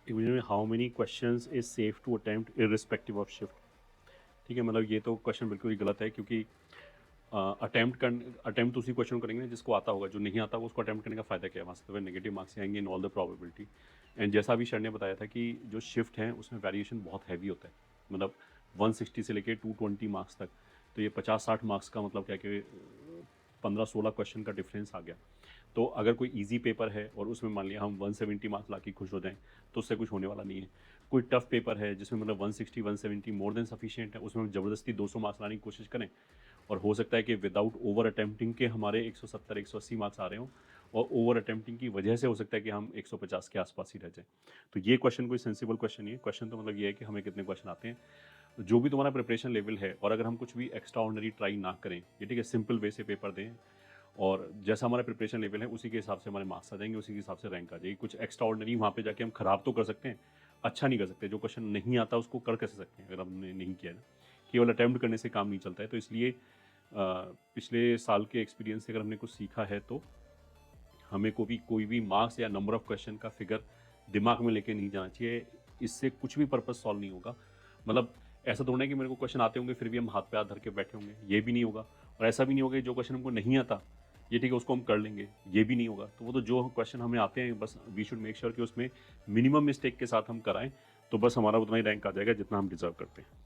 Even how many questions is safe to attempt irrespective of shift. ठीक है, मतलब ये तो क्वेश्चन बिल्कुल ही गलत है, क्योंकि अटेम्प्ट उसी क्वेश्चन करेंगे ना जिसको आता होगा, जो नहीं आता होगा उसको अटेम्प्ट करने का फ़ायदा क्या है, वहाँ से तो नेगेटिव मार्क्स आएंगे in all the probability. And जैसा अभी सर ने बताया था कि जो शिफ्ट है उसमें वेरिएशन बहुत हैवी होता है, मतलब 160 से लेके 220 मार्क्स तक। तो ये 50-60 मार्क्स का मतलब क्या कि 15-16 क्वेश्चन का डिफरेंस आ गया। तो अगर कोई इजी पेपर है और उसमें मान लिया हम 170 मार्क्स ला के खुश हो जाएं, तो उससे कुछ होने वाला नहीं है। कोई टफ पेपर है जिसमें मतलब 160 170 मोर देन सफिशिएंट है, उसमें हम ज़बरदस्ती 200 मार्क्स लाने की कोशिश करें, और हो सकता है कि विदाउट ओवर अटेम्प्टिंग के हमारे 170 180 मार्क्स आ रहे हों, और ओवर अटेम्प्टिंग की वजह से हो सकता है कि हम 150 के आसपास ही रह जाएं। तो ये क्वेश्चन कोई सेंसिबल क्वेश्चन नहीं है। क्वेश्चन तो मतलब ये है कि हमें कितने क्वेश्चन आते हैं, जो भी तुम्हारा प्रिपरेशन लेवल है, और अगर हम कुछ भी एक्स्ट्रा ऑर्डनरी ट्राई ना करें, ये ठीक है, सिंपल वे से पेपर दें, और जैसा हमारा प्रिपरेशन लेवल है उसी के हिसाब से हमारे मार्क्स आ जाएंगे, उसी के हिसाब से रैंक आ जाएगी। कुछ एक्स्ट्रा ऑर्डनरी वहाँ पे जाके हम खराब तो कर सकते हैं, अच्छा नहीं कर सकते। जो क्वेश्चन नहीं आता उसको कर कैसे सकते हैं अगर हमने नहीं किया है ना। केवल अटैम्प्ट करने से काम नहीं चलता है। तो इसलिए पिछले साल के एक्सपीरियंस से अगर हमने कुछ सीखा है, तो हमें कोई भी मार्क्स या नंबर ऑफ क्वेश्चन का फिगर दिमाग में लेके नहीं जाना चाहिए। इससे कुछ भी पर्पज सॉल्व नहीं होगा। मतलब ऐसा थोड़ा है कि मेरे को क्वेश्चन आते होंगे फिर भी हम हाथ पे हाथ धर के बैठे होंगे, ये भी नहीं होगा। और ऐसा भी नहीं होगा कि जो क्वेश्चन हमको नहीं आता, ये ठीक है, उसको हम कर लेंगे, ये भी नहीं होगा। तो वो तो जो क्वेश्चन हमें आते हैं, बस वी शुड मेक श्योर कि उसमें मिनिमम मिस्टेक के साथ हम कराएं, तो बस हमारा उतना ही रैंक आ जाएगा जितना हम डिजर्व करते हैं।